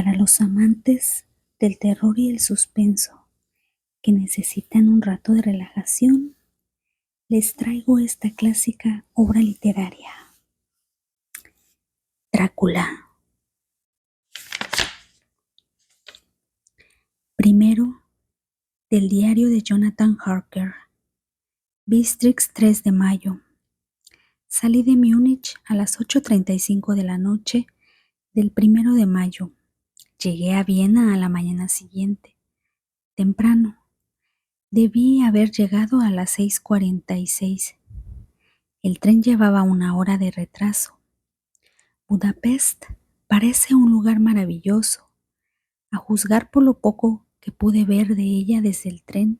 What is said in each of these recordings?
Para los amantes del terror y el suspenso que necesitan un rato de relajación, les traigo esta clásica obra literaria, Drácula. Primero, del diario de Jonathan Harker, Bistritz 3 de mayo. Salí de Múnich a las 8:35 de la noche del 1 de mayo. Llegué a Viena a la mañana siguiente, temprano. Debí haber llegado a las 6:46. El tren llevaba 1 hora de retraso. Budapest parece un lugar maravilloso, a juzgar por lo poco que pude ver de ella desde el tren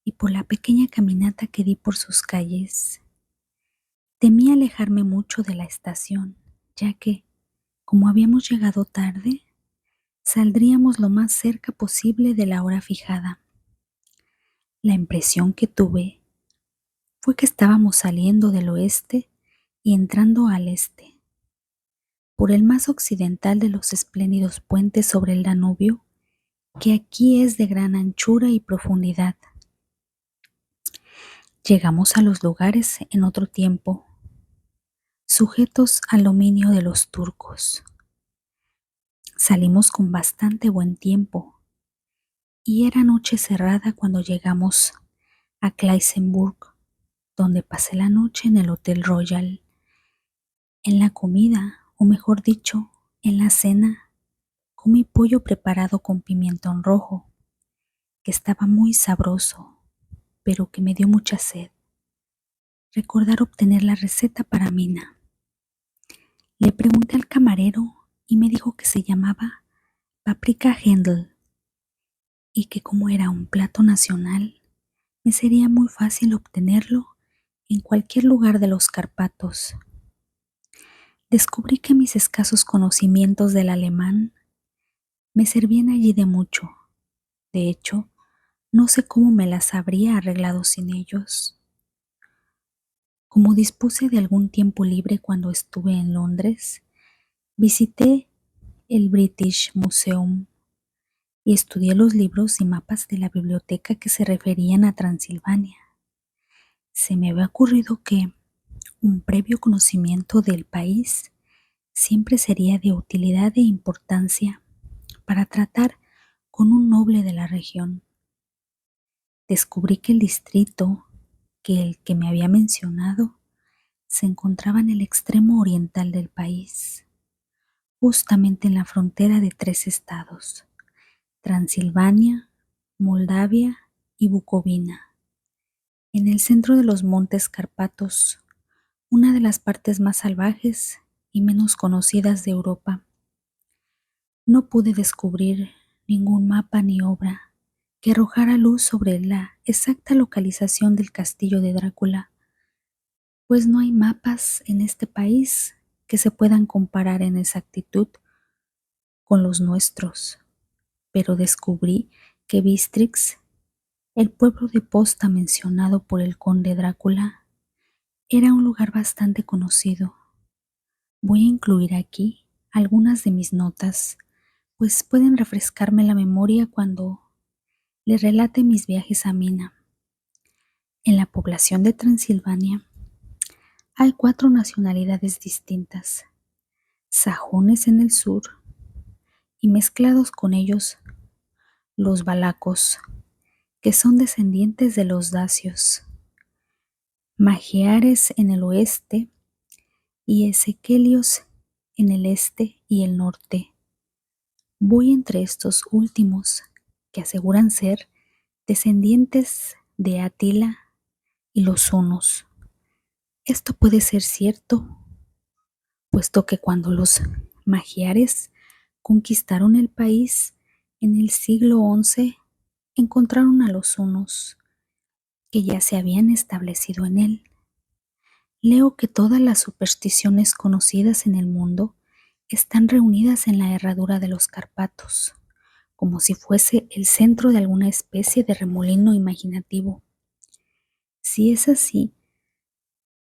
y por la pequeña caminata que di por sus calles. Temí alejarme mucho de la estación, ya que, como habíamos llegado tarde, saldríamos lo más cerca posible de la hora fijada. La impresión que tuve fue que estábamos saliendo del oeste y entrando al este. Por el más occidental de los espléndidos puentes sobre el Danubio, que aquí es de gran anchura y profundidad. Llegamos a los lugares en otro tiempo, sujetos al dominio de los turcos. Salimos con bastante buen tiempo, y era noche cerrada cuando llegamos a Kleisenburg, donde pasé la noche en el Hotel Royal. En la comida, o mejor dicho, en la cena, comí pollo preparado con pimentón rojo, que estaba muy sabroso, pero que me dio mucha sed. Recordar obtener la receta para Mina. Le pregunté al camarero y me dijo que se llamaba paprika Händel y que como era un plato nacional, me sería muy fácil obtenerlo en cualquier lugar de los Cárpatos. Descubrí que mis escasos conocimientos del alemán me servían allí de mucho. De hecho, no sé cómo me las habría arreglado sin ellos. Como dispuse de algún tiempo libre cuando estuve en Londres, visité el British Museum y estudié los libros y mapas de la biblioteca que se referían a Transilvania. Se me había ocurrido que un previo conocimiento del país siempre sería de utilidad e importancia para tratar con un noble de la región. Descubrí que el distrito el que me había mencionado se encontraba en el extremo oriental del país, justamente en la frontera de 3 estados, Transilvania, Moldavia y Bucovina, en el centro de los Montes Cárpatos, una de las partes más salvajes y menos conocidas de Europa. No pude descubrir ningún mapa ni obra que arrojara luz sobre la exacta localización del castillo de Drácula, pues no hay mapas en este país que se puedan comparar en exactitud con los nuestros, pero descubrí que Bistritz, el pueblo de posta mencionado por el conde Drácula, era un lugar bastante conocido. Voy a incluir aquí algunas de mis notas, pues pueden refrescarme la memoria cuando les relate mis viajes a Mina. En la población de Transilvania hay 4 nacionalidades distintas: sajones en el sur y mezclados con ellos los valacos, que son descendientes de los dacios, magiares en el oeste y ezequelios en el este y el norte. Voy entre estos últimos, que aseguran ser descendientes de Atila y los hunos. Esto puede ser cierto, puesto que cuando los magiares conquistaron el país en el siglo XI, encontraron a los hunos, que ya se habían establecido en él. Leo que todas las supersticiones conocidas en el mundo están reunidas en la herradura de los Cárpatos, como si fuese el centro de alguna especie de remolino imaginativo. Si es así,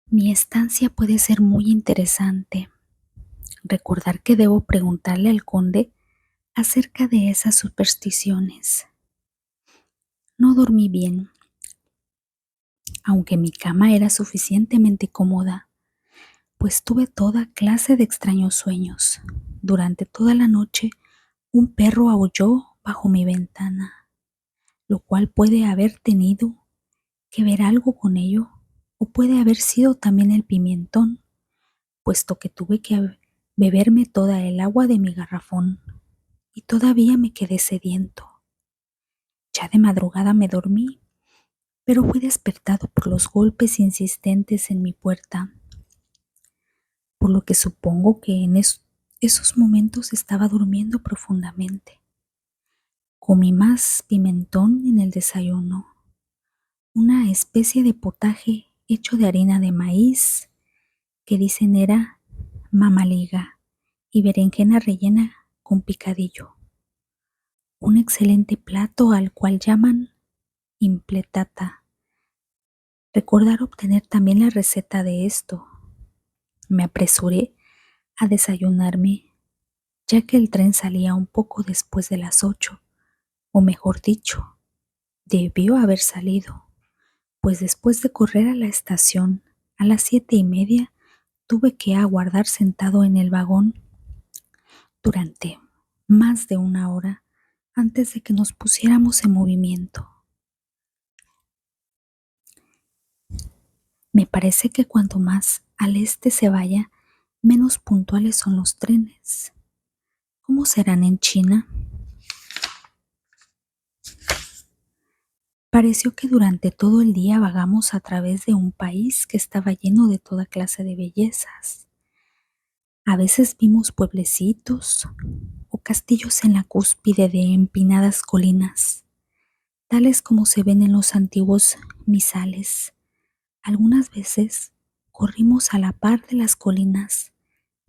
mi estancia puede ser muy interesante. Recordar que debo preguntarle al conde acerca de esas supersticiones. No dormí bien, aunque mi cama era suficientemente cómoda, pues tuve toda clase de extraños sueños. Durante toda la noche, un perro aulló bajo mi ventana, lo cual puede haber tenido que ver algo con ello, o puede haber sido también el pimentón, puesto que tuve que beberme toda el agua de mi garrafón y todavía me quedé sediento. Ya de madrugada me dormí, pero fui despertado por los golpes insistentes en mi puerta, por lo que supongo que en esos momentos estaba durmiendo profundamente. Comí más pimentón en el desayuno, una especie de potaje hecho de harina de maíz que dicen era mamaliga y berenjena rellena con picadillo. Un excelente plato al cual llaman impletata. Recordar obtener también la receta de esto. Me apresuré a desayunarme, ya que el tren salía un poco después de las 8, o mejor dicho, debió haber salido, pues después de correr a la estación a las 7:30, tuve que aguardar sentado en el vagón durante más de una hora antes de que nos pusiéramos en movimiento. Me parece que cuanto más al este se vaya, menos puntuales son los trenes. ¿Cómo serán en China? Pareció que durante todo el día vagamos a través de un país que estaba lleno de toda clase de bellezas. A veces vimos pueblecitos o castillos en la cúspide de empinadas colinas, tales como se ven en los antiguos misales. Algunas veces corrimos a la par de las colinas,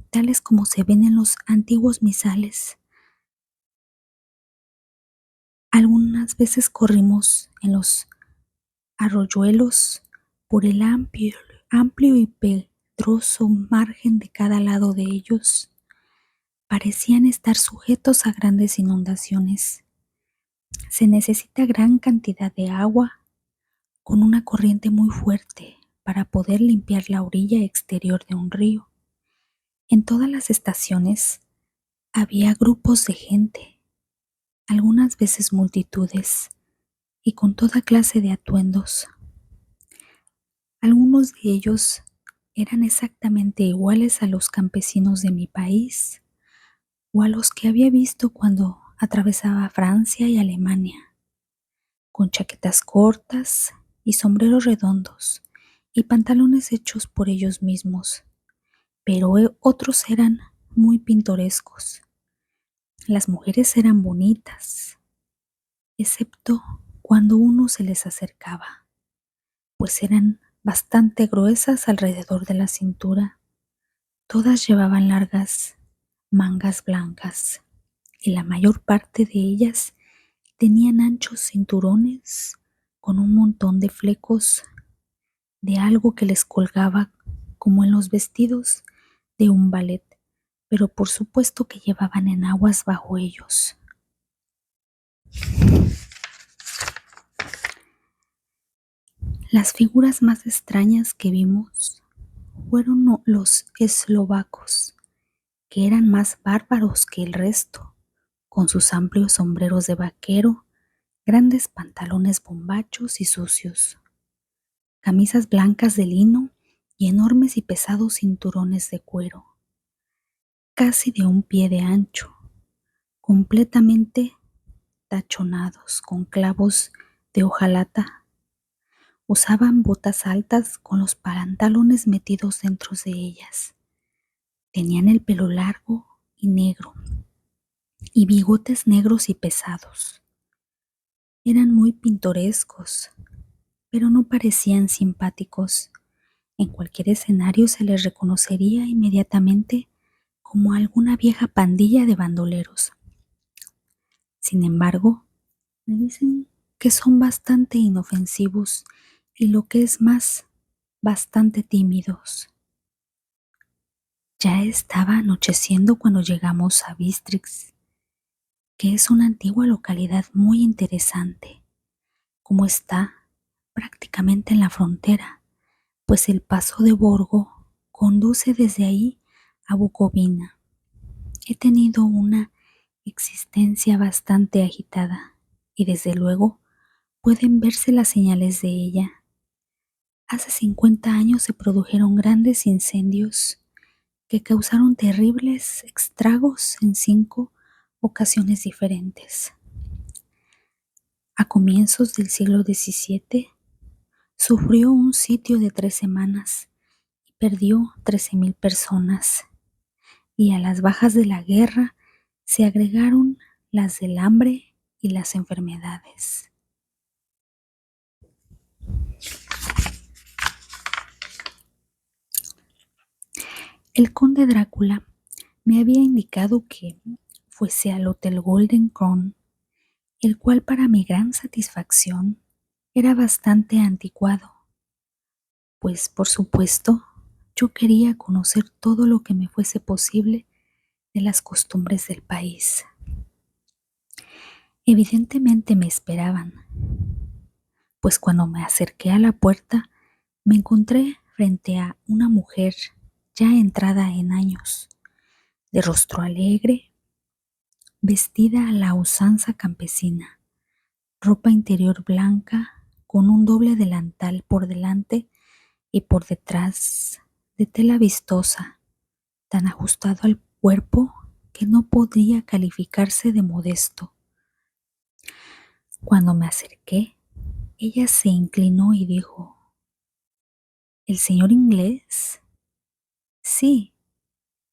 tales como se ven en los antiguos misales. Algunas veces corrimos en los arroyuelos por el amplio y pedroso margen de cada lado de ellos. Parecían estar sujetos a grandes inundaciones. Se necesita gran cantidad de agua con una corriente muy fuerte para poder limpiar la orilla exterior de un río. En todas las estaciones había grupos de gente, algunas veces multitudes, y con toda clase de atuendos. Algunos de ellos eran exactamente iguales a los campesinos de mi país o a los que había visto cuando atravesaba Francia y Alemania, con chaquetas cortas y sombreros redondos y pantalones hechos por ellos mismos, pero otros eran muy pintorescos. Las mujeres eran bonitas, excepto cuando uno se les acercaba, pues eran bastante gruesas alrededor de la cintura. Todas llevaban largas mangas blancas y la mayor parte de ellas tenían anchos cinturones con un montón de flecos de algo que les colgaba como en los vestidos de un ballet, pero por supuesto que llevaban enaguas bajo ellos. Las figuras más extrañas que vimos fueron los eslovacos, que eran más bárbaros que el resto, con sus amplios sombreros de vaquero, grandes pantalones bombachos y sucios, camisas blancas de lino y enormes y pesados cinturones de cuero, casi de un pie de ancho, completamente tachonados con clavos de hojalata. Usaban botas altas con los pantalones metidos dentro de ellas. Tenían el pelo largo y negro y bigotes negros y pesados. Eran muy pintorescos, pero no parecían simpáticos. En cualquier escenario se les reconocería inmediatamente como alguna vieja pandilla de bandoleros. Sin embargo, me dicen que son bastante inofensivos y lo que es más, bastante tímidos. Ya estaba anocheciendo cuando llegamos a Bistrix que es una antigua localidad muy interesante, como está prácticamente en la frontera, pues el paso de Borgo conduce desde ahí a Bucovina. He tenido una existencia bastante agitada y desde luego pueden verse las señales de ella. Hace 50 años se produjeron grandes incendios que causaron terribles estragos en 5 ocasiones diferentes. A comienzos del siglo XVII sufrió un sitio de 3 semanas y perdió 13,000 personas, y a las bajas de la guerra se agregaron las del hambre y las enfermedades. El conde Drácula me había indicado que fuese al Hotel Golden Crown, el cual para mi gran satisfacción era bastante anticuado, pues por supuesto yo quería conocer todo lo que me fuese posible de las costumbres del país. Evidentemente me esperaban, pues cuando me acerqué a la puerta me encontré frente a una mujer ya entrada en años, de rostro alegre, vestida a la usanza campesina, ropa interior blanca con un doble delantal por delante y por detrás de tela vistosa, tan ajustado al cuerpo que no podría calificarse de modesto. Cuando me acerqué, ella se inclinó y dijo: ¿El señor inglés? Sí,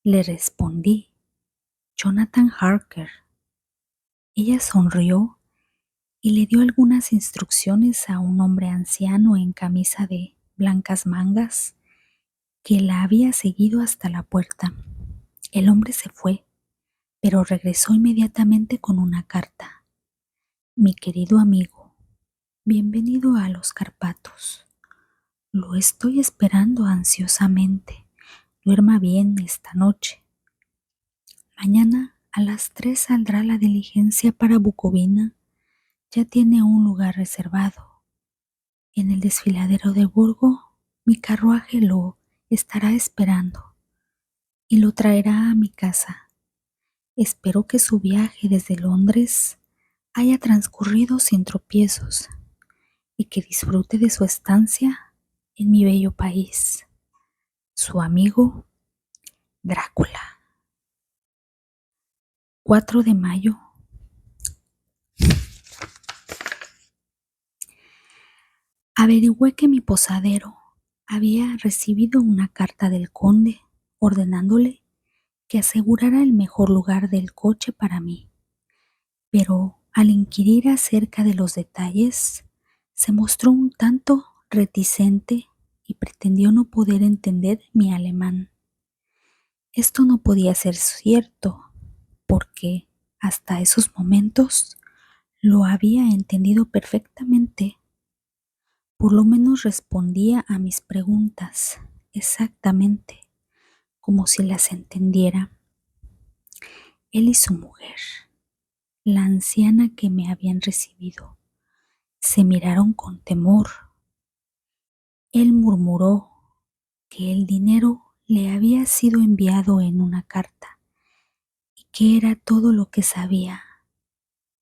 le respondí, Jonathan Harker. Ella sonrió y le dio algunas instrucciones a un hombre anciano en camisa de blancas mangas que la había seguido hasta la puerta. El hombre se fue, pero regresó inmediatamente con una carta. Mi querido amigo, bienvenido a los Carpatos. Lo estoy esperando ansiosamente. Duerma bien esta noche. Mañana a las 3 saldrá la diligencia para Bucovina. Ya tiene un lugar reservado. En el desfiladero de Burgo, mi carruaje lo estará esperando y lo traerá a mi casa. Espero que su viaje desde Londres haya transcurrido sin tropiezos y que disfrute de su estancia en mi bello país. Su amigo Drácula. 4 de mayo. Averigüé que mi posadero había recibido una carta del conde ordenándole que asegurara el mejor lugar del coche para mí, pero al inquirir acerca de los detalles, se mostró un tanto reticente y pretendió no poder entender mi alemán. Esto no podía ser cierto, porque hasta esos momentos lo había entendido perfectamente. Por lo menos respondía a mis preguntas exactamente como si las entendiera. Él y su mujer, la anciana que me habían recibido, se miraron con temor. Él murmuró que el dinero le había sido enviado en una carta y que era todo lo que sabía.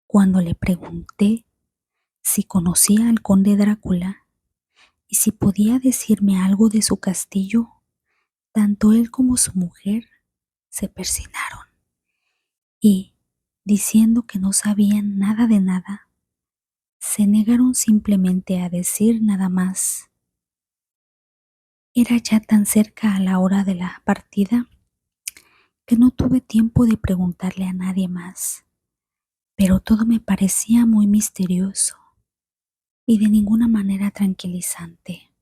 Cuando le pregunté si conocía al conde Drácula y si podía decirme algo de su castillo, tanto él como su mujer se persinaron y, diciendo que no sabían nada de nada, se negaron simplemente a decir nada más. Era ya tan cerca a la hora de la partida que no tuve tiempo de preguntarle a nadie más, pero todo me parecía muy misterioso y de ninguna manera tranquilizante.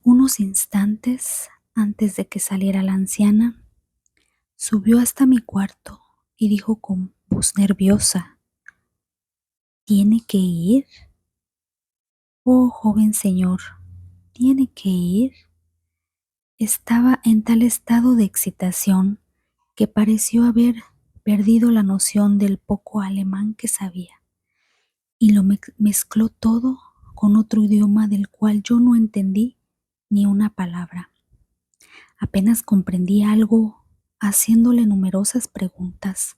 Unos instantes antes de que saliera la anciana, subió hasta mi cuarto y dijo con voz nerviosa: ¿Tiene que ir? Oh, joven señor, ¿tiene que ir? Estaba en tal estado de excitación que pareció haber perdido la noción del poco alemán que sabía y lo mezcló todo con otro idioma del cual yo no entendí ni una palabra. Apenas comprendí algo haciéndole numerosas preguntas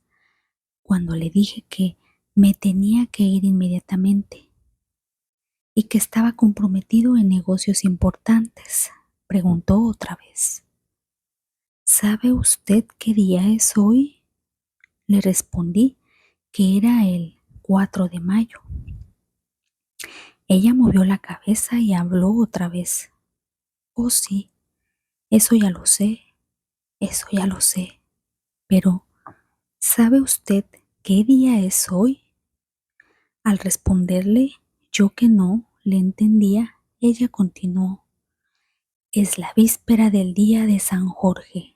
cuando le dije que me tenía que ir inmediatamente y que estaba comprometido en negocios importantes. Preguntó otra vez. ¿Sabe usted qué día es hoy? Le respondí que era el 4 de mayo. Ella movió la cabeza y habló otra vez. Oh, sí, eso ya lo sé, eso ya lo sé. Pero, ¿sabe usted qué día es hoy? Al responderle yo que no le entendía, ella continuó. Es la víspera del día de San Jorge.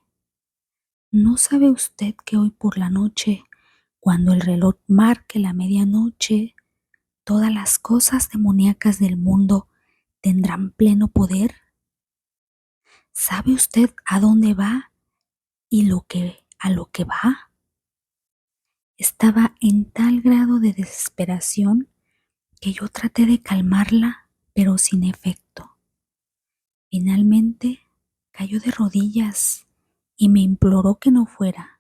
¿No sabe usted que hoy por la noche, cuando el reloj marque la medianoche, todas las cosas demoníacas del mundo tendrán pleno poder? ¿Sabe usted a dónde va y a lo que va? Estaba en tal grado de desesperación que yo traté de calmarla, pero sin efecto. Finalmente cayó de rodillas y me imploró que no fuera,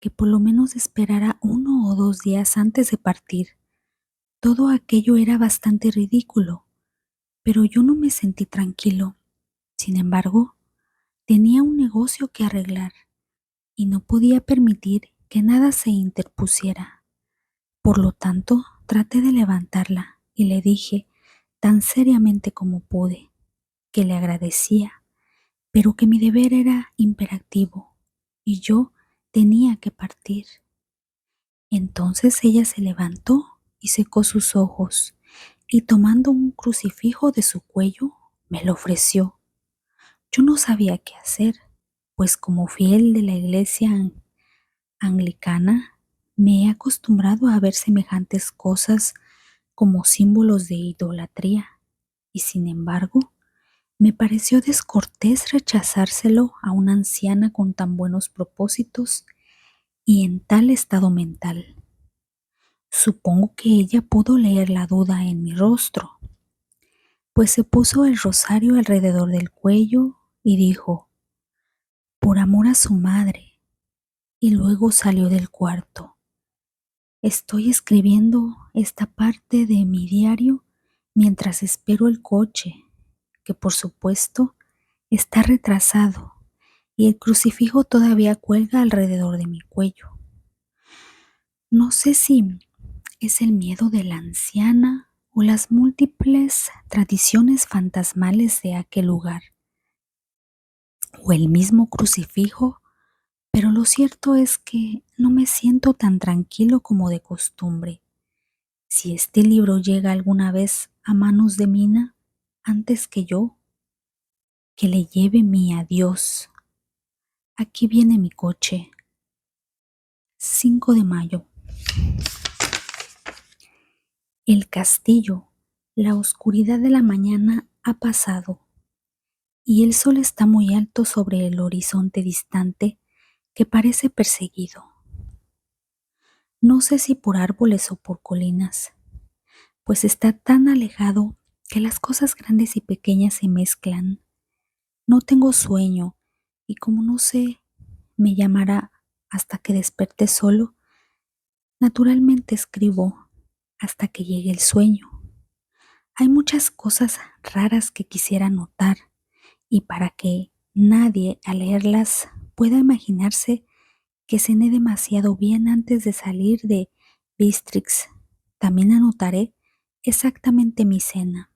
que por lo menos esperara 1 o 2 días antes de partir. Todo aquello era bastante ridículo, pero yo no me sentí tranquilo. Sin embargo, tenía un negocio que arreglar y no podía permitir que nada se interpusiera. Por lo tanto, traté de levantarla y le dije, tan seriamente como pude, que le agradecía, pero que mi deber era imperativo y yo tenía que partir. Entonces ella se levantó y secó sus ojos y tomando un crucifijo de su cuello, me lo ofreció. Yo no sabía qué hacer, pues como fiel de la iglesia anglicana, me he acostumbrado a ver semejantes cosas como símbolos de idolatría, y sin embargo, me pareció descortés rechazárselo a una anciana con tan buenos propósitos y en tal estado mental. Supongo que ella pudo leer la duda en mi rostro, pues se puso el rosario alrededor del cuello y dijo, por amor a su madre, y luego salió del cuarto. Estoy escribiendo esta parte de mi diario mientras espero el coche, que por supuesto está retrasado y el crucifijo todavía cuelga alrededor de mi cuello. No sé si es el miedo de la anciana o las múltiples tradiciones fantasmales de aquel lugar, o el mismo crucifijo, pero lo cierto es que no me siento tan tranquilo como de costumbre. Si este libro llega alguna vez a manos de Mina, antes que yo, que le lleve mi adiós. Aquí viene mi coche. 5 de mayo. El castillo, la oscuridad de la mañana ha pasado y el sol está muy alto sobre el horizonte distante que parece perseguido. No sé si por árboles o por colinas, pues está tan alejado que las cosas grandes y pequeñas se mezclan. No tengo sueño y como no sé, me llamará hasta que desperte solo, naturalmente escribo hasta que llegue el sueño. Hay muchas cosas raras que quisiera notar y para que nadie al leerlas pueda imaginarse que cené demasiado bien antes de salir de Bistrix, también anotaré exactamente mi cena.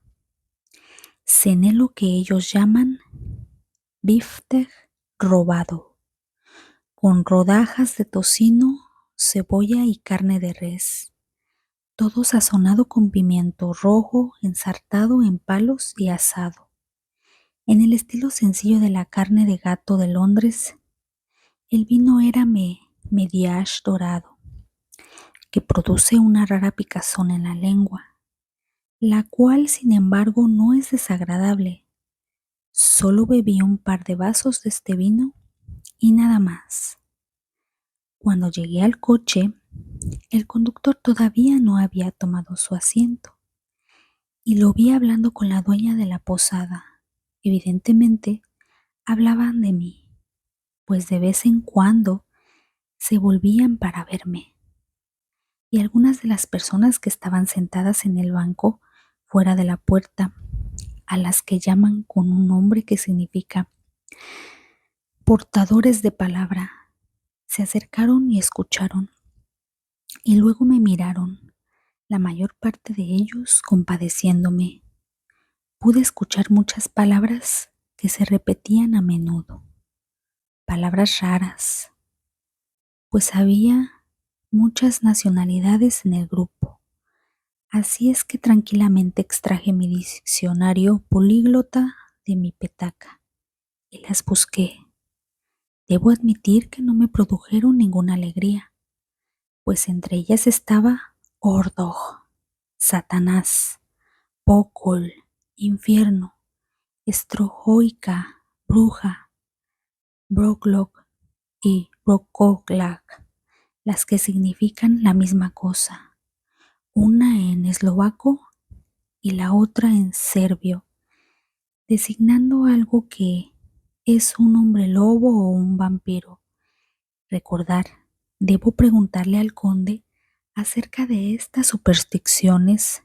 Cené lo que ellos llaman biftec robado, con rodajas de tocino, cebolla y carne de res, todo sazonado con pimiento rojo, ensartado en palos y asado, en el estilo sencillo de la carne de gato de Londres. El vino era mediage dorado, que produce una rara picazón en la lengua, la cual sin embargo no es desagradable, Solo bebí un par de vasos de este vino y nada más. Cuando llegué al coche, el conductor todavía no había tomado su asiento y lo vi hablando con la dueña de la posada. Evidentemente, hablaban de mí, pues de vez en cuando se volvían para verme. Y algunas de las personas que estaban sentadas en el banco fuera de la puerta, a las que llaman con un nombre que significa portadores de palabra, se acercaron y escucharon, y luego me miraron, la mayor parte de ellos compadeciéndome. Pude escuchar muchas palabras que se repetían a menudo, palabras raras, pues había muchas nacionalidades en el grupo. Así es que tranquilamente extraje mi diccionario políglota de mi petaca y las busqué. Debo admitir que no me produjeron ninguna alegría, pues entre ellas estaba Ordog, Satanás, Pokol, infierno, Strojoica, bruja, Broklok y Brokoglak, las que significan la misma cosa, una en eslovaco y la otra en serbio, designando algo que es un hombre lobo o un vampiro. Recordar, debo preguntarle al conde acerca de estas supersticiones.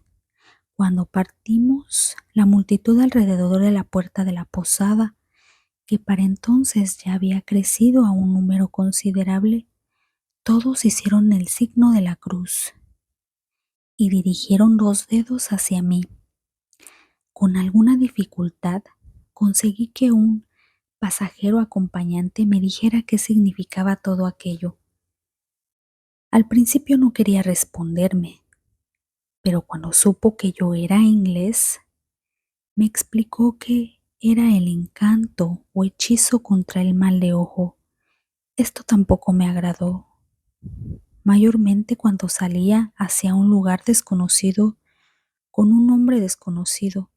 Cuando partimos, la multitud alrededor de la puerta de la posada, que para entonces ya había crecido a un número considerable, todos hicieron el signo de la cruz y dirigieron los dedos hacia mí. Con alguna dificultad conseguí que un pasajero acompañante me dijera qué significaba todo aquello. Al principio no quería responderme, pero cuando supo que yo era inglés, me explicó que era el encanto o hechizo contra el mal de ojo. Esto tampoco me agradó, mayormente cuando salía hacia un lugar desconocido con un hombre desconocido,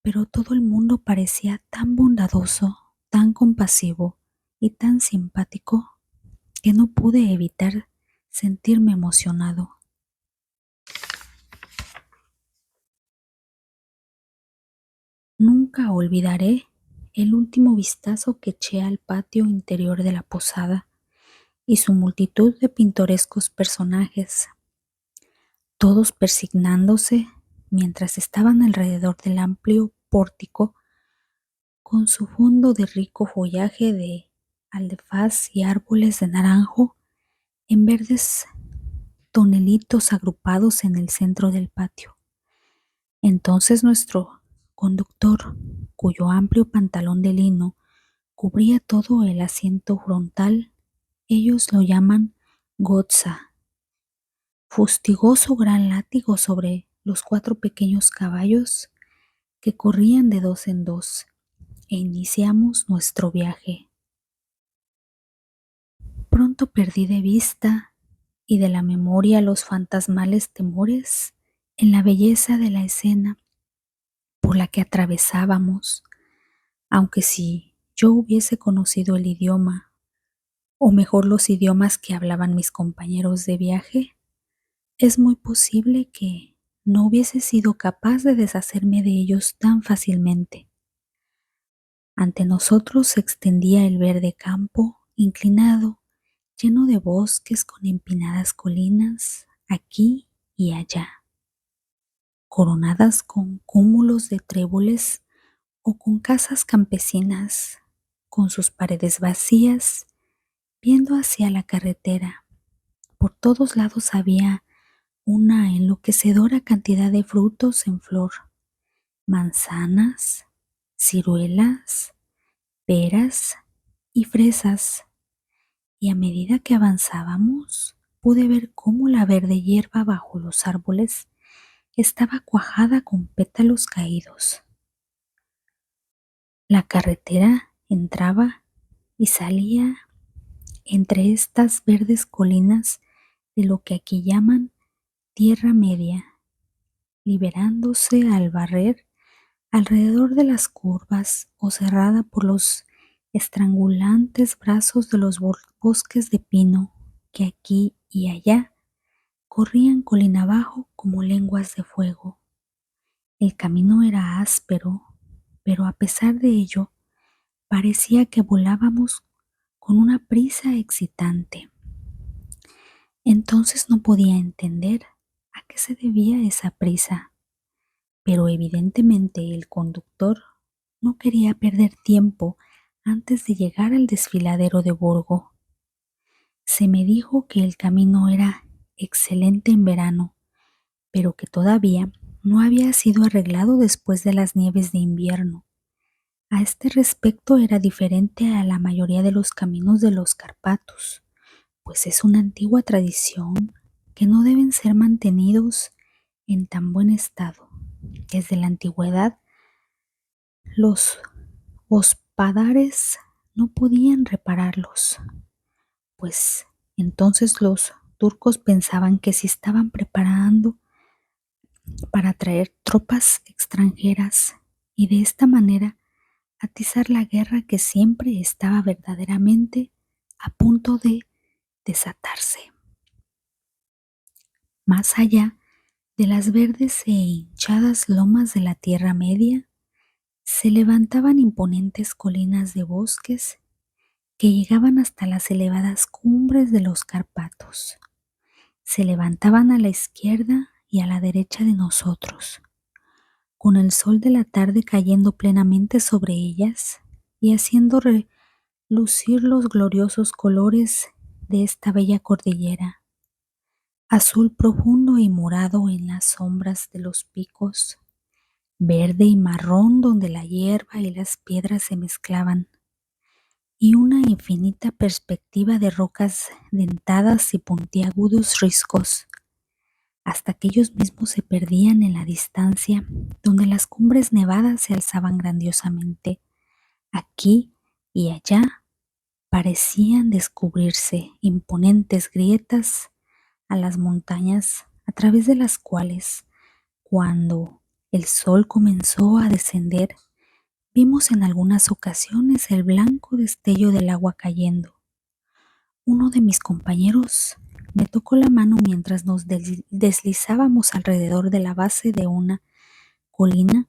pero todo el mundo parecía tan bondadoso, tan compasivo y tan simpático que no pude evitar sentirme emocionado. Nunca olvidaré el último vistazo que eché al patio interior de la posada y su multitud de pintorescos personajes, todos persignándose mientras estaban alrededor del amplio pórtico con su fondo de rico follaje de aldefaz y árboles de naranjo en verdes tonelitos agrupados en el centro del patio. Entonces nuestro conductor, cuyo amplio pantalón de lino cubría todo el asiento frontal, ellos lo llaman gotza, fustigó su gran látigo sobre los 4 pequeños caballos que corrían de 2 en 2 e iniciamos nuestro viaje. Pronto perdí de vista y de la memoria los fantasmales temores en la belleza de la escena por la que atravesábamos, aunque si yo hubiese conocido el idioma, o mejor los idiomas que hablaban mis compañeros de viaje, es muy posible que no hubiese sido capaz de deshacerme de ellos tan fácilmente. Ante nosotros se extendía el verde campo inclinado, lleno de bosques con empinadas colinas aquí y allá, coronadas con cúmulos de tréboles o con casas campesinas, con sus paredes vacías, viendo hacia la carretera. Por todos lados había una enloquecedora cantidad de frutos en flor, manzanas, ciruelas, peras y fresas, y a medida que avanzábamos pude ver cómo la verde hierba bajo los árboles estaba cuajada con pétalos caídos. La carretera entraba y salía entre estas verdes colinas de lo que aquí llaman Tierra Media, liberándose al barrer alrededor de las curvas o cerrada por los estrangulantes brazos de los bosques de pino que aquí y allá corrían colina abajo como lenguas de fuego. El camino era áspero, pero a pesar de ello, parecía que volábamos con una prisa excitante. Entonces no podía entender a qué se debía esa prisa, pero evidentemente el conductor no quería perder tiempo antes de llegar al desfiladero de Burgo. Se me dijo que el camino era excelente en verano, pero que todavía no había sido arreglado después de las nieves de invierno. A este respecto era diferente a la mayoría de los caminos de los Cárpatos, pues es una antigua tradición que no deben ser mantenidos en tan buen estado. Desde la antigüedad, los hospadares no podían repararlos, pues entonces los turcos pensaban que se estaban preparando para traer tropas extranjeras y de esta manera atizar la guerra que siempre estaba verdaderamente a punto de desatarse. Más allá de las verdes e hinchadas lomas de la Tierra Media, se levantaban imponentes colinas de bosques que llegaban hasta las elevadas cumbres de los Cárpatos. Se levantaban a la izquierda y a la derecha de nosotros, con el sol de la tarde cayendo plenamente sobre ellas y haciendo relucir los gloriosos colores de esta bella cordillera, azul profundo y morado en las sombras de los picos, verde y marrón donde la hierba y las piedras se mezclaban, y una infinita perspectiva de rocas dentadas y puntiagudos riscos, hasta que ellos mismos se perdían en la distancia, donde las cumbres nevadas se alzaban grandiosamente. Aquí y allá parecían descubrirse imponentes grietas a las montañas a través de las cuales, cuando el sol comenzó a descender, vimos en algunas ocasiones el blanco destello del agua cayendo. Uno de mis compañeros me tocó la mano mientras nos deslizábamos alrededor de la base de una colina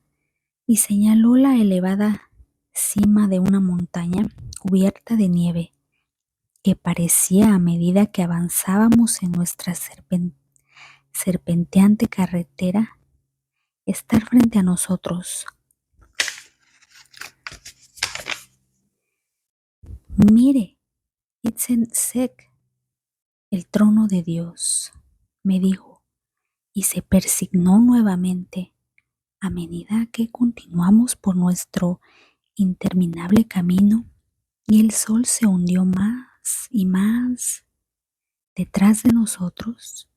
y señaló la elevada cima de una montaña cubierta de nieve que parecía a medida que avanzábamos en nuestra serpenteante carretera estar frente a nosotros. Mire, Itzensek, el trono de Dios, me dijo, y se persignó nuevamente a medida que continuamos por nuestro interminable camino y el sol se hundió más y más. Detrás de nosotros,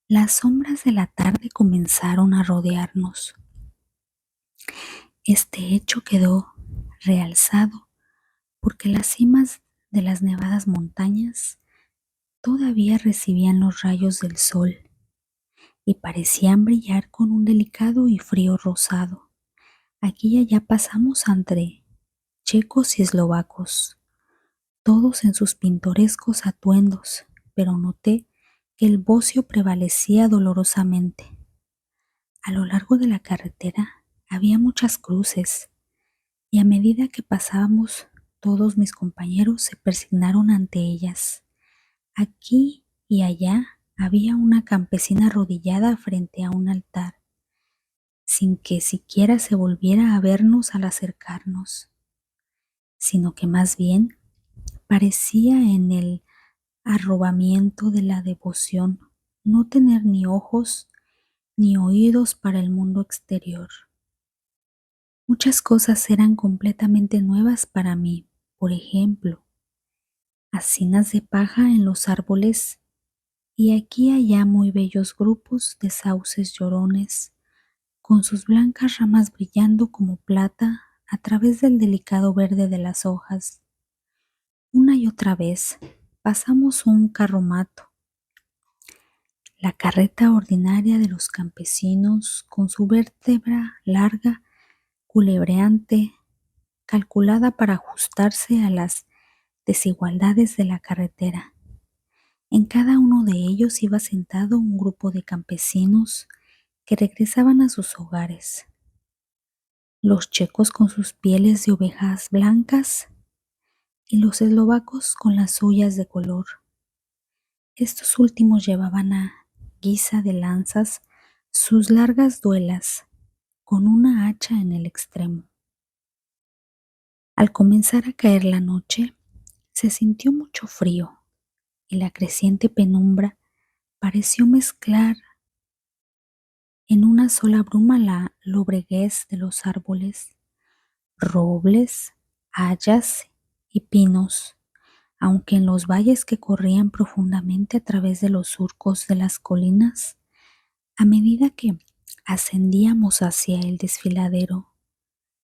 las sombras de la tarde comenzaron a rodearnos. Este hecho quedó realzado porque las cimas de las nevadas montañas todavía recibían los rayos del sol y parecían brillar con un delicado y frío rosado. Aquí y allá pasamos entre checos y eslovacos, todos en sus pintorescos atuendos, pero noté que el bocio prevalecía dolorosamente. A lo largo de la carretera había muchas cruces, y a medida que pasábamos, todos mis compañeros se persignaron ante ellas. Aquí y allá había una campesina arrodillada frente a un altar, sin que siquiera se volviera a vernos al acercarnos, sino que más bien parecía en el arrobamiento de la devoción no tener ni ojos ni oídos para el mundo exterior. Muchas cosas eran completamente nuevas para mí, por ejemplo, hacinas de paja en los árboles y aquí y allá muy bellos grupos de sauces llorones, con sus blancas ramas brillando como plata a través del delicado verde de las hojas. Una y otra vez pasamos un carromato, la carreta ordinaria de los campesinos con su vértebra larga culebreante, calculada para ajustarse a las desigualdades de la carretera. En cada uno de ellos iba sentado un grupo de campesinos que regresaban a sus hogares. Los checos con sus pieles de ovejas blancas y los eslovacos con las suyas de color. Estos últimos llevaban a guisa de lanzas sus largas duelas con una hacha en el extremo. Al comenzar a caer la noche, se sintió mucho frío y la creciente penumbra pareció mezclar en una sola bruma la lobreguez de los árboles, robles, hayas y pinos, aunque en los valles que corrían profundamente a través de los surcos de las colinas, a medida que ascendíamos hacia el desfiladero,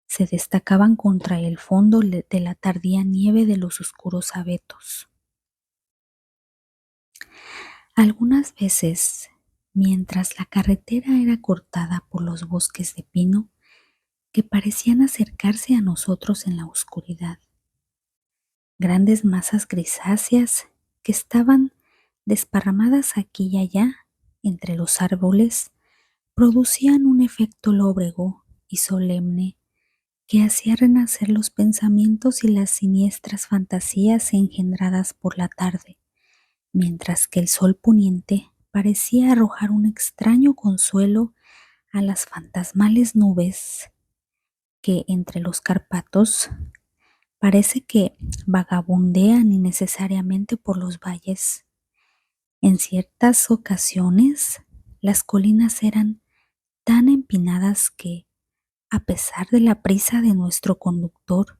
se destacaban contra el fondo de la tardía nieve de los oscuros abetos. Algunas veces, mientras la carretera era cortada por los bosques de pino que parecían acercarse a nosotros en la oscuridad, grandes masas grisáceas que estaban desparramadas aquí y allá entre los árboles producían un efecto lóbrego y solemne que hacía renacer los pensamientos y las siniestras fantasías engendradas por la tarde, mientras que el sol poniente parecía arrojar un extraño consuelo a las fantasmales nubes que entre los Cárpatos parece que vagabundean innecesariamente por los valles. En ciertas ocasiones, las colinas eran tan empinadas que, a pesar de la prisa de nuestro conductor,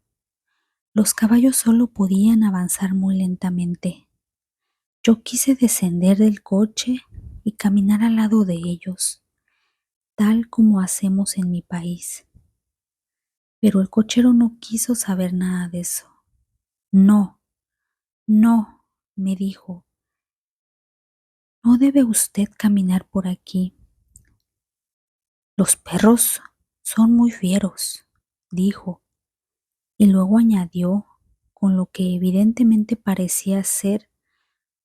los caballos solo podían avanzar muy lentamente. Yo quise descender del coche y caminar al lado de ellos, tal como hacemos en mi país. Pero el cochero no quiso saber nada de eso. No, no, me dijo, no debe usted caminar por aquí. Los perros son muy fieros, dijo, y luego añadió, con lo que evidentemente parecía ser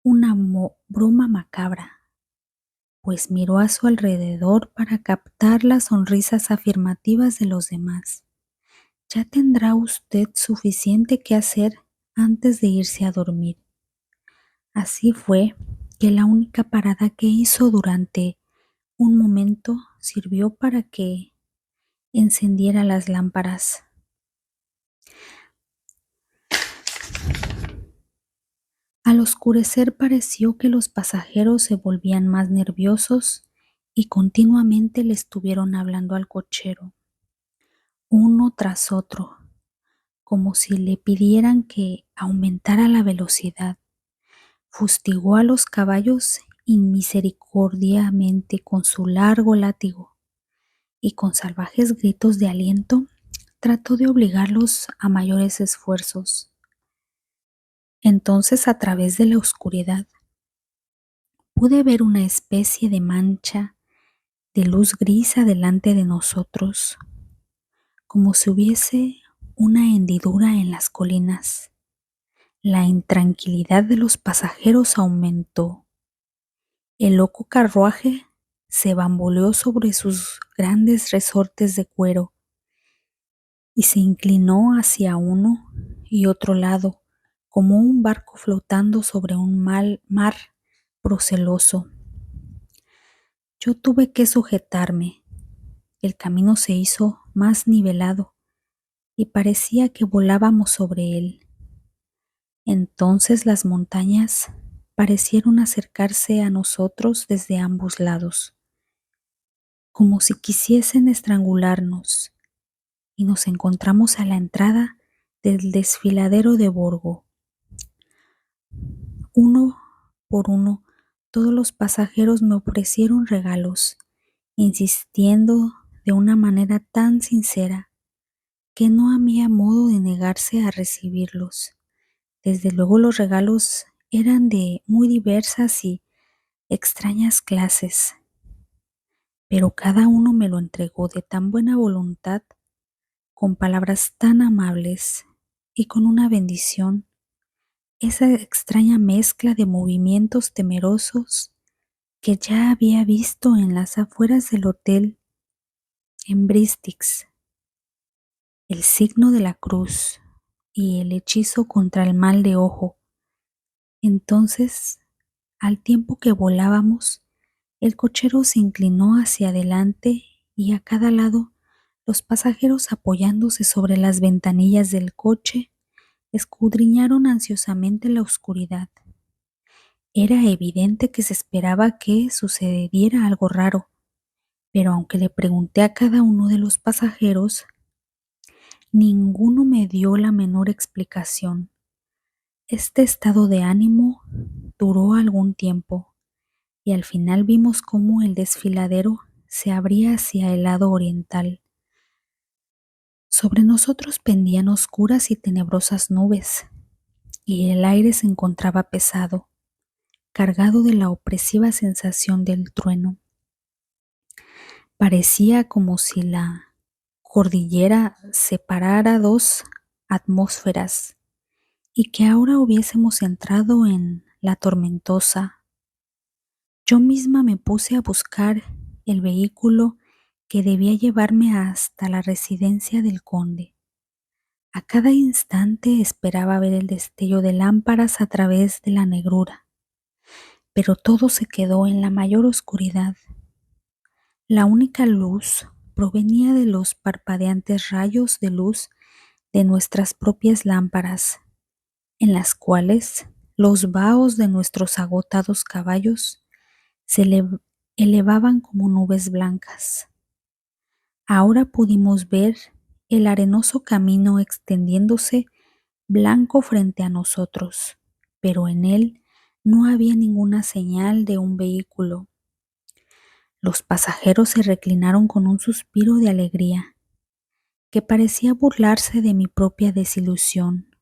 una broma macabra, pues miró a su alrededor para captar las sonrisas afirmativas de los demás. Ya tendrá usted suficiente que hacer antes de irse a dormir. Así fue que la única parada que hizo durante un momento sirvió para que encendiera las lámparas. Al oscurecer pareció que los pasajeros se volvían más nerviosos y continuamente le estuvieron hablando al cochero, uno tras otro, como si le pidieran que aumentara la velocidad. Fustigó a los caballos inmisericordiamente con su largo látigo y con salvajes gritos de aliento trató de obligarlos a mayores esfuerzos. Entonces, a través de la oscuridad, pude ver una especie de mancha de luz gris delante de nosotros, como si hubiese una hendidura en las colinas. La intranquilidad de los pasajeros aumentó. El loco carruaje se bamboleó sobre sus grandes resortes de cuero y se inclinó hacia uno y otro lado, como un barco flotando sobre un mar proceloso. Yo tuve que sujetarme. El camino se hizo más nivelado y parecía que volábamos sobre él. Entonces las montañas parecieron acercarse a nosotros desde ambos lados, como si quisiesen estrangularnos, y nos encontramos a la entrada del desfiladero de Borgo. Uno por uno, todos los pasajeros me ofrecieron regalos, insistiendo de una manera tan sincera que no había modo de negarse a recibirlos. Desde luego los regalos eran de muy diversas y extrañas clases, pero cada uno me lo entregó de tan buena voluntad con palabras tan amables y con una bendición, esa extraña mezcla de movimientos temerosos que ya había visto en las afueras del hotel en Bristix, el signo de la cruz y el hechizo contra el mal de ojo. Entonces, al tiempo que volábamos, el cochero se inclinó hacia adelante y a cada lado los pasajeros, apoyándose sobre las ventanillas del coche, escudriñaron ansiosamente la oscuridad. Era evidente que se esperaba que sucediera algo raro, pero aunque le pregunté a cada uno de los pasajeros, ninguno me dio la menor explicación. Este estado de ánimo duró algún tiempo y al final vimos cómo el desfiladero se abría hacia el lado oriental. Sobre nosotros pendían oscuras y tenebrosas nubes, y el aire se encontraba pesado, cargado de la opresiva sensación del trueno. Parecía como si la cordillera separara dos atmósferas y que ahora hubiésemos entrado en la tormentosa. Yo misma me puse a buscar el vehículo que debía llevarme hasta la residencia del conde. A cada instante esperaba ver el destello de lámparas a través de la negrura, pero todo se quedó en la mayor oscuridad. La única luz provenía de los parpadeantes rayos de luz de nuestras propias lámparas, en las cuales los vaos de nuestros agotados caballos se elevaban como nubes blancas. Ahora pudimos ver el arenoso camino extendiéndose blanco frente a nosotros, pero en él no había ninguna señal de un vehículo. Los pasajeros se reclinaron con un suspiro de alegría, que parecía burlarse de mi propia desilusión.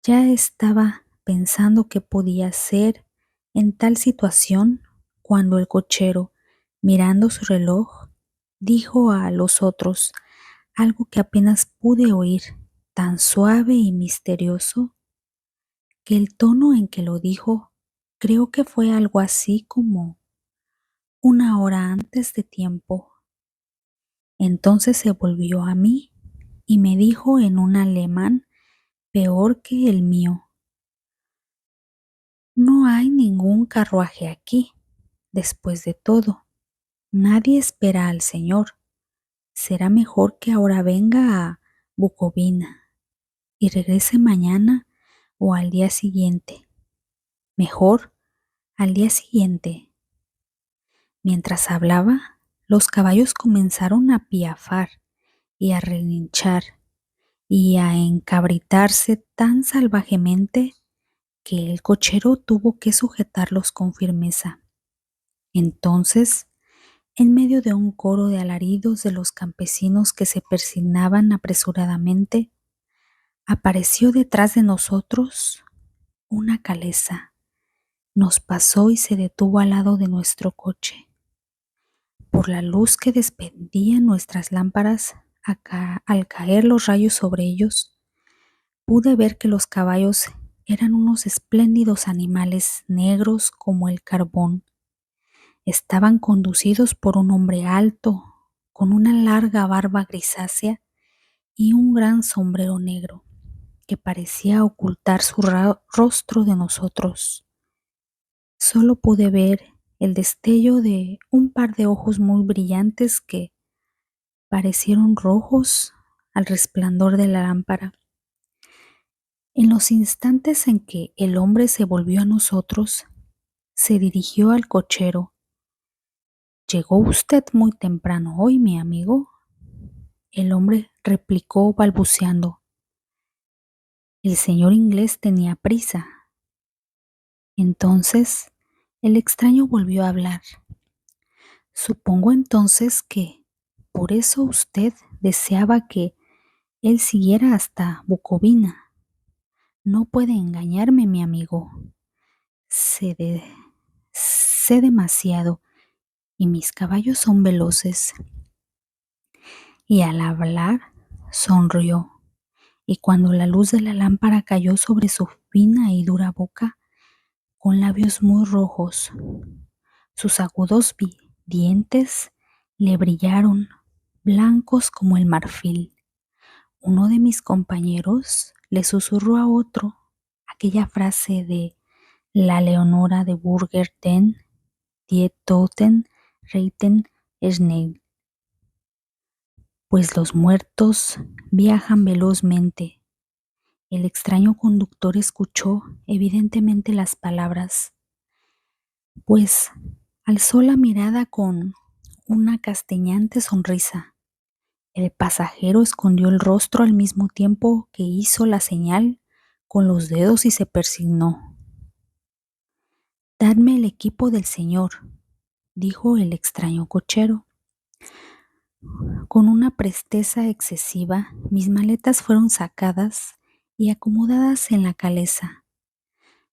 Ya estaba pensando qué podía hacer en tal situación cuando el cochero, mirando su reloj, dijo a los otros algo que apenas pude oír, tan suave y misterioso, que el tono en que lo dijo creo que fue algo así como 1 hora antes de tiempo. Entonces se volvió a mí y me dijo en un alemán peor que el mío: no hay ningún carruaje aquí. Después de todo, nadie espera al Señor. Será mejor que ahora venga a Bukovina y regrese mañana o al día siguiente. Mejor al día siguiente. Mientras hablaba, los caballos comenzaron a piafar y a relinchar y a encabritarse tan salvajemente que el cochero tuvo que sujetarlos con firmeza. Entonces, en medio de un coro de alaridos de los campesinos que se persignaban apresuradamente, apareció detrás de nosotros una calesa. Nos pasó y se detuvo al lado de nuestro coche. Por la luz que despedían nuestras lámparas al caer los rayos sobre ellos, pude ver que los caballos eran unos espléndidos animales negros como el carbón. Estaban conducidos por un hombre alto, con una larga barba grisácea y un gran sombrero negro, que parecía ocultar su rostro de nosotros. Solo pude ver el destello de un par de ojos muy brillantes que parecieron rojos al resplandor de la lámpara. En los instantes en que el hombre se volvió a nosotros, se dirigió al cochero. «¿Llegó usted muy temprano hoy, mi amigo?», el hombre replicó balbuceando. El señor inglés tenía prisa. Entonces el extraño volvió a hablar. «Supongo entonces que por eso usted deseaba que él siguiera hasta Bukovina. No puede engañarme, mi amigo. Sé demasiado y mis caballos son veloces». Y al hablar, sonrió, y cuando la luz de la lámpara cayó sobre su fina y dura boca, con labios muy rojos, sus agudos dientes le brillaron, blancos como el marfil. Uno de mis compañeros le susurró a otro aquella frase de la Leonora de Burger den Die Toten reiten schnell, pues los muertos viajan velozmente. El extraño conductor escuchó evidentemente las palabras, pues alzó la mirada con una castañante sonrisa. El pasajero escondió el rostro al mismo tiempo que hizo la señal con los dedos y se persignó. «Dadme el equipo del señor», dijo el extraño cochero. Con una presteza excesiva, mis maletas fueron sacadas y acomodadas en la calesa.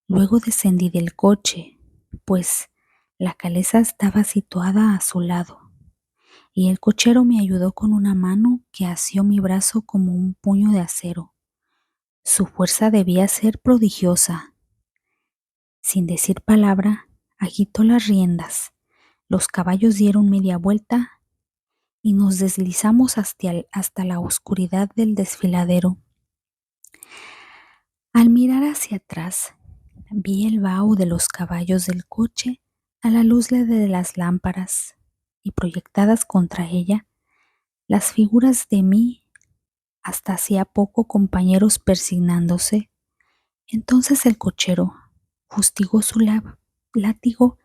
Luego descendí del coche, pues la calesa estaba situada a su lado, y el cochero me ayudó con una mano que asió mi brazo como un puño de acero. Su fuerza debía ser prodigiosa. Sin decir palabra, agitó las riendas. Los caballos dieron media vuelta y nos deslizamos hasta la oscuridad del desfiladero. Al mirar hacia atrás, vi el vaho de los caballos del coche a la luz de las lámparas y proyectadas contra ella las figuras de mí hasta hacía poco compañeros persignándose. Entonces el cochero fustigó su látigo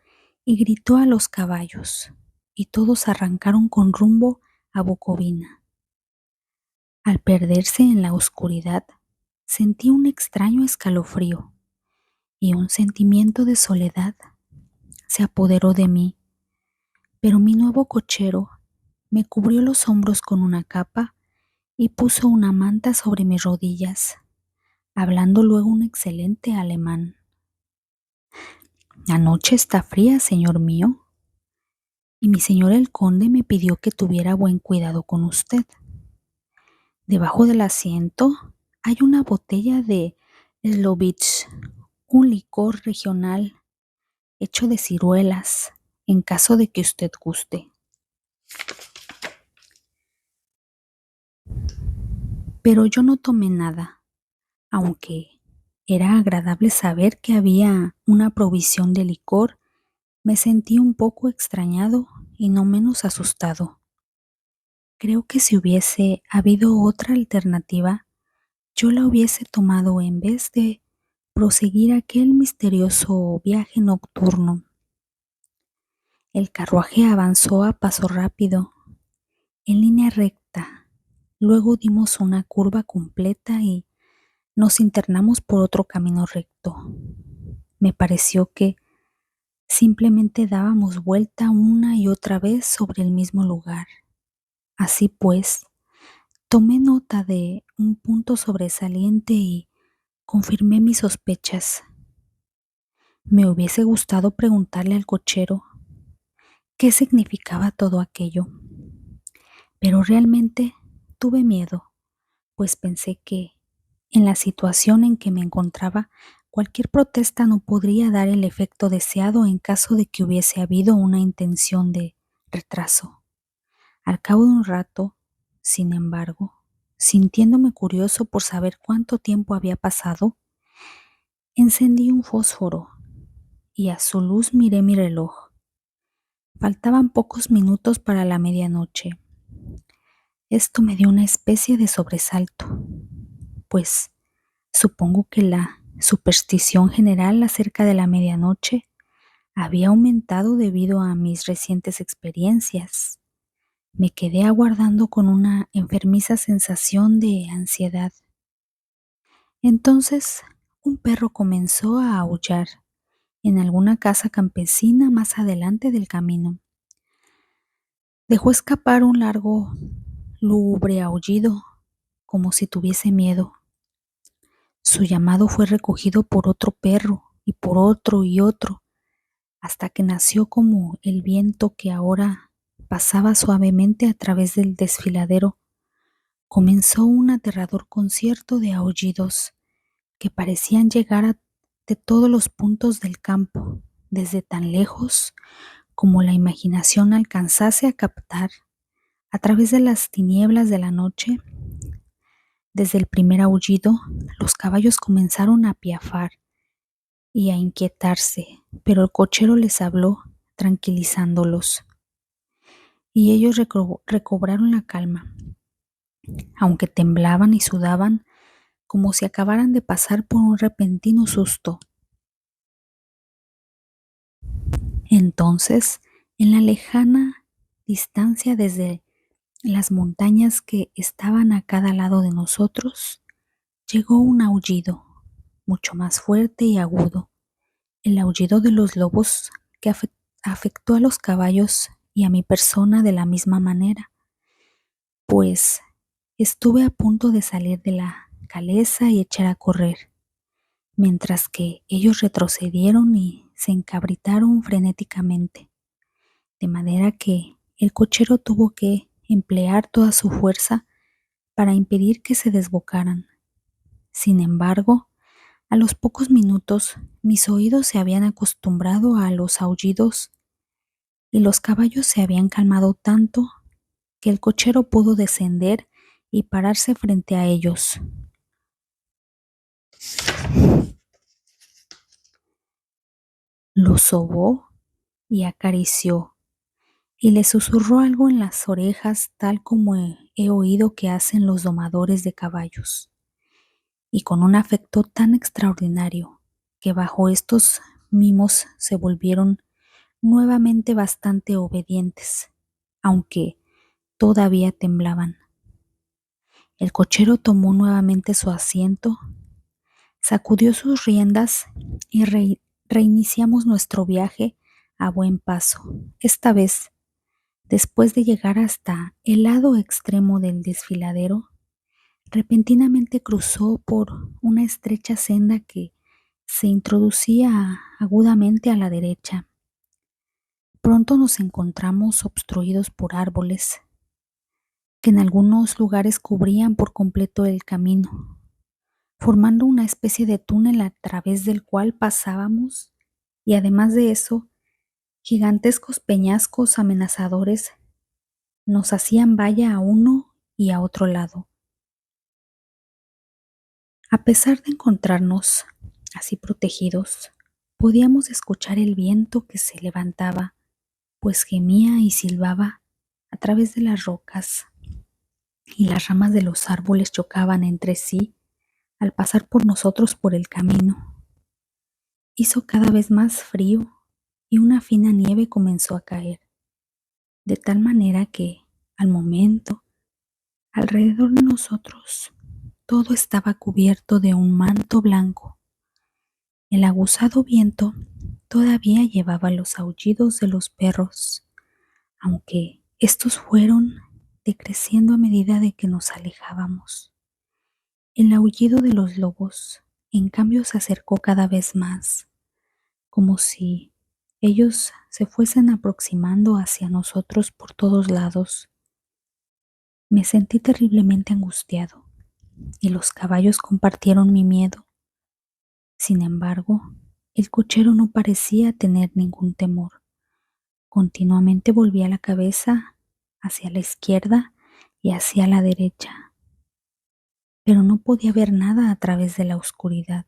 y gritó a los caballos, y todos arrancaron con rumbo a Bucovina. Al perderse en la oscuridad, sentí un extraño escalofrío y un sentimiento de soledad se apoderó de mí, pero mi nuevo cochero me cubrió los hombros con una capa y puso una manta sobre mis rodillas, hablando luego un excelente alemán. «La noche está fría, señor mío, y mi señor el conde me pidió que tuviera buen cuidado con usted. Debajo del asiento hay una botella de Slovitz, un licor regional hecho de ciruelas, en caso de que usted guste». Pero yo no tomé nada, aunque era agradable saber que había una provisión de licor. Me sentí un poco extrañado y no menos asustado. Creo que si hubiese habido otra alternativa, yo la hubiese tomado en vez de proseguir aquel misterioso viaje nocturno. El carruaje avanzó a paso rápido, en línea recta. Luego dimos una curva completa y nos internamos por otro camino recto. Me pareció que simplemente dábamos vuelta una y otra vez sobre el mismo lugar. Así pues, tomé nota de un punto sobresaliente y confirmé mis sospechas. Me hubiese gustado preguntarle al cochero qué significaba todo aquello, pero realmente tuve miedo, pues pensé que en la situación en que me encontraba, cualquier protesta no podría dar el efecto deseado en caso de que hubiese habido una intención de retraso. Al cabo de un rato, sin embargo, sintiéndome curioso por saber cuánto tiempo había pasado, encendí un fósforo y a su luz miré mi reloj. Faltaban pocos minutos para la medianoche. Esto me dio una especie de sobresalto, pues supongo que la superstición general acerca de la medianoche había aumentado debido a mis recientes experiencias. Me quedé aguardando con una enfermiza sensación de ansiedad. Entonces, un perro comenzó a aullar en alguna casa campesina más adelante del camino. Dejó escapar un largo, lúgubre aullido, como si tuviese miedo. Su llamado fue recogido por otro perro y por otro y otro, hasta que nació como el viento que ahora pasaba suavemente a través del desfiladero, comenzó un aterrador concierto de aullidos que parecían llegar de todos los puntos del campo, desde tan lejos como la imaginación alcanzase a captar. A través de las tinieblas de la noche, desde el primer aullido, los caballos comenzaron a piafar y a inquietarse, pero el cochero les habló, tranquilizándolos, y ellos recobraron la calma, aunque temblaban y sudaban como si acabaran de pasar por un repentino susto. Entonces, en la lejana distancia desde las montañas que estaban a cada lado de nosotros, llegó un aullido, mucho más fuerte y agudo, el aullido de los lobos que afectó a los caballos y a mi persona de la misma manera, pues estuve a punto de salir de la caleza y echar a correr, mientras que ellos retrocedieron y se encabritaron frenéticamente, de manera que el cochero tuvo que emplear toda su fuerza para impedir que se desbocaran. Sin embargo, a los pocos minutos mis oídos se habían acostumbrado a los aullidos y los caballos se habían calmado tanto que el cochero pudo descender y pararse frente a ellos. Los sobó y acarició y le susurró algo en las orejas tal como he oído que hacen los domadores de caballos, y con un afecto tan extraordinario que bajo estos mimos se volvieron nuevamente bastante obedientes, aunque todavía temblaban. El cochero tomó nuevamente su asiento, sacudió sus riendas y reiniciamos nuestro viaje a buen paso. Esta vez, después de llegar hasta el lado extremo del desfiladero, repentinamente cruzó por una estrecha senda que se introducía agudamente a la derecha. Pronto nos encontramos obstruidos por árboles que en algunos lugares cubrían por completo el camino, formando una especie de túnel a través del cual pasábamos, y además de eso, gigantescos peñascos amenazadores nos hacían valla a uno y a otro lado. A pesar de encontrarnos así protegidos, podíamos escuchar el viento que se levantaba, pues gemía y silbaba a través de las rocas, y las ramas de los árboles chocaban entre sí al pasar por nosotros por el camino. Hizo cada vez más frío y una fina nieve comenzó a caer, de tal manera que, al momento, alrededor de nosotros, todo estaba cubierto de un manto blanco. El aguzado viento todavía llevaba los aullidos de los perros, aunque estos fueron decreciendo a medida de que nos alejábamos. El aullido de los lobos, en cambio, se acercó cada vez más, como si ellos se fuesen aproximando hacia nosotros por todos lados. Me sentí terriblemente angustiado y los caballos compartieron mi miedo. Sin embargo, el cochero no parecía tener ningún temor. Continuamente volvía la cabeza hacia la izquierda y hacia la derecha, pero no podía ver nada a través de la oscuridad.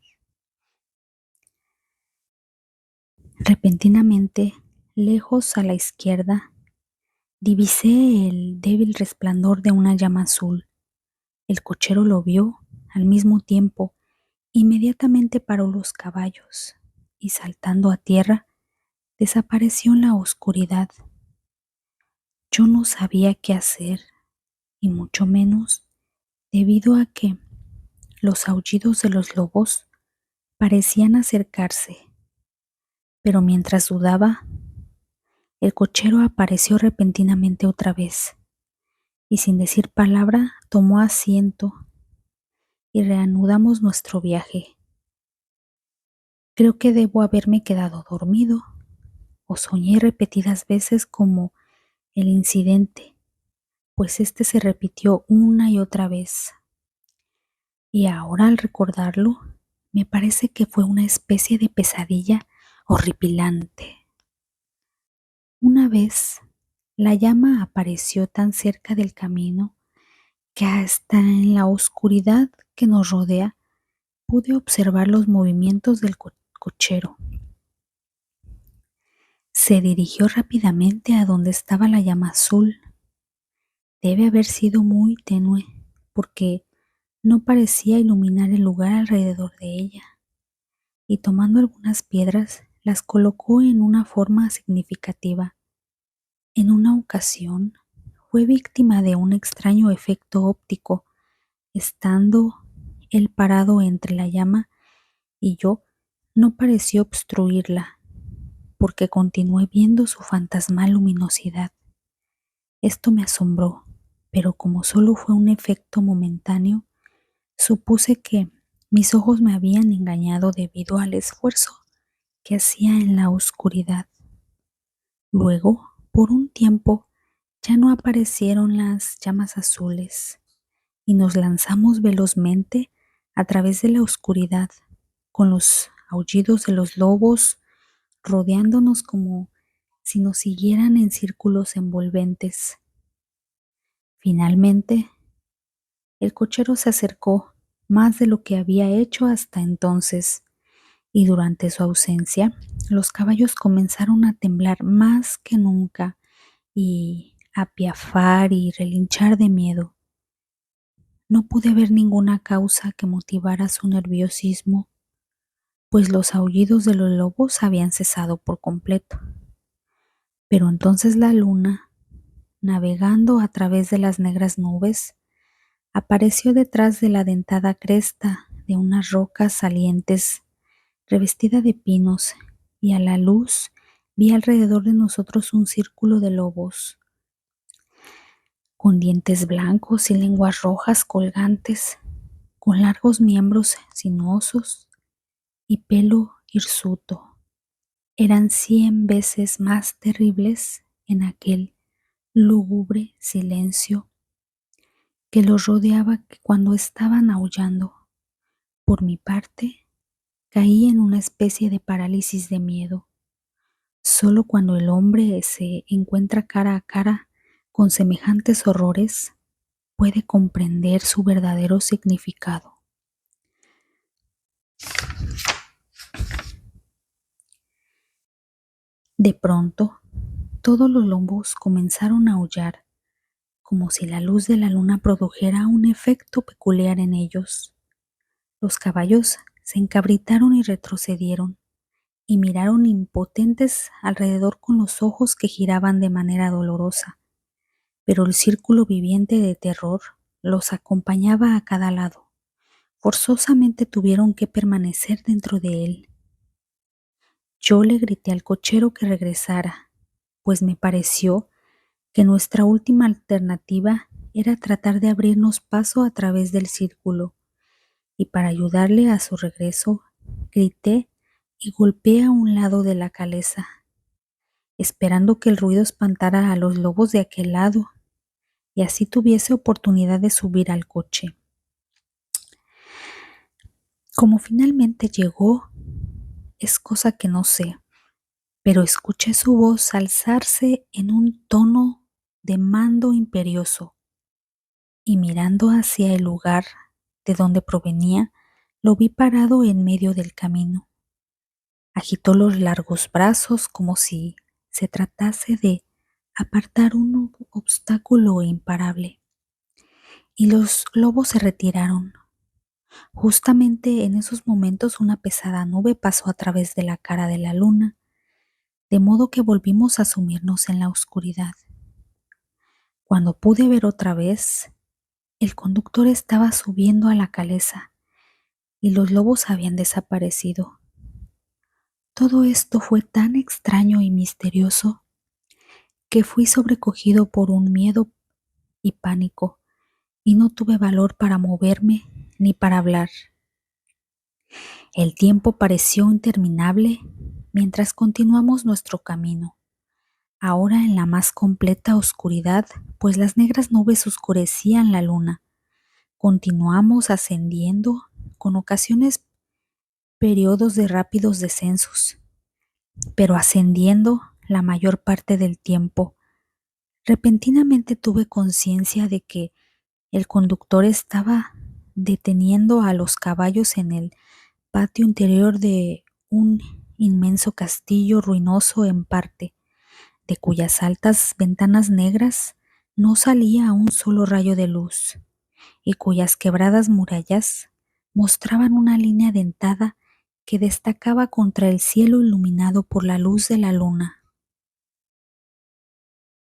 Repentinamente, lejos a la izquierda, divisé el débil resplandor de una llama azul. El cochero lo vio al mismo tiempo. Inmediatamente paró los caballos y, saltando a tierra, desapareció en la oscuridad. Yo no sabía qué hacer, y mucho menos debido a que los aullidos de los lobos parecían acercarse. Pero mientras dudaba, el cochero apareció repentinamente otra vez, y sin decir palabra tomó asiento y reanudamos nuestro viaje. Creo que debo haberme quedado dormido, o soñé repetidas veces como el incidente, pues este se repitió una y otra vez. Y ahora al recordarlo, me parece que fue una especie de pesadilla horripilante. Una vez, la llama apareció tan cerca del camino que hasta en la oscuridad que nos rodea pude observar los movimientos del cochero. Se dirigió rápidamente a donde estaba la llama azul. Debe haber sido muy tenue, porque no parecía iluminar el lugar alrededor de ella, y tomando algunas piedras, las colocó en una forma significativa. En una ocasión, fue víctima de un extraño efecto óptico, estando él parado entre la llama y yo, no pareció obstruirla, porque continué viendo su fantasmal luminosidad. Esto me asombró, pero como solo fue un efecto momentáneo, supuse que mis ojos me habían engañado debido al esfuerzo que hacía en la oscuridad. Luego, por un tiempo, ya no aparecieron las llamas azules y nos lanzamos velozmente a través de la oscuridad, con los aullidos de los lobos rodeándonos como si nos siguieran en círculos envolventes. Finalmente, el cochero se acercó más de lo que había hecho hasta entonces, y durante su ausencia, los caballos comenzaron a temblar más que nunca y a piafar y relinchar de miedo. No pude ver ninguna causa que motivara su nerviosismo, pues los aullidos de los lobos habían cesado por completo. Pero entonces la luna, navegando a través de las negras nubes, apareció detrás de la dentada cresta de unas rocas salientes, revestida de pinos, y a la luz vi alrededor de nosotros un círculo de lobos, con dientes blancos y lenguas rojas colgantes, con largos miembros sinuosos y pelo hirsuto. Eran 100 veces más terribles en aquel lúgubre silencio que los rodeaba que cuando estaban aullando. Por mi parte, caí en una especie de parálisis de miedo. Solo cuando el hombre se encuentra cara a cara con semejantes horrores, puede comprender su verdadero significado. De pronto, todos los lobos comenzaron a aullar, como si la luz de la luna produjera un efecto peculiar en ellos. Los caballos se encabritaron y retrocedieron, y miraron impotentes alrededor con los ojos que giraban de manera dolorosa, pero el círculo viviente de terror los acompañaba a cada lado. Forzosamente tuvieron que permanecer dentro de él. Yo le grité al cochero que regresara, pues me pareció que nuestra última alternativa era tratar de abrirnos paso a través del círculo, y para ayudarle a su regreso, grité y golpeé a un lado de la calesa, esperando que el ruido espantara a los lobos de aquel lado y así tuviese oportunidad de subir al coche. Como finalmente llegó, es cosa que no sé, pero escuché su voz alzarse en un tono de mando imperioso, y mirando hacia el lugar de donde provenía, lo vi parado en medio del camino. Agitó los largos brazos como si se tratase de apartar un obstáculo imparable, y los lobos se retiraron. Justamente en esos momentos una pesada nube pasó a través de la cara de la luna, de modo que volvimos a sumirnos en la oscuridad. Cuando pude ver otra vez, el conductor estaba subiendo a la calesa y los lobos habían desaparecido. Todo esto fue tan extraño y misterioso que fui sobrecogido por un miedo y pánico, y no tuve valor para moverme ni para hablar. El tiempo pareció interminable mientras continuamos nuestro camino. ahora en la más completa oscuridad, pues las negras nubes oscurecían la luna. Continuamos ascendiendo, con ocasiones periodos de rápidos descensos, pero ascendiendo la mayor parte del tiempo. Repentinamente tuve conciencia de que el conductor estaba deteniendo a los caballos en el patio interior de un inmenso castillo ruinoso en parte, de cuyas altas ventanas negras no salía un solo rayo de luz, y cuyas quebradas murallas mostraban una línea dentada que destacaba contra el cielo iluminado por la luz de la luna.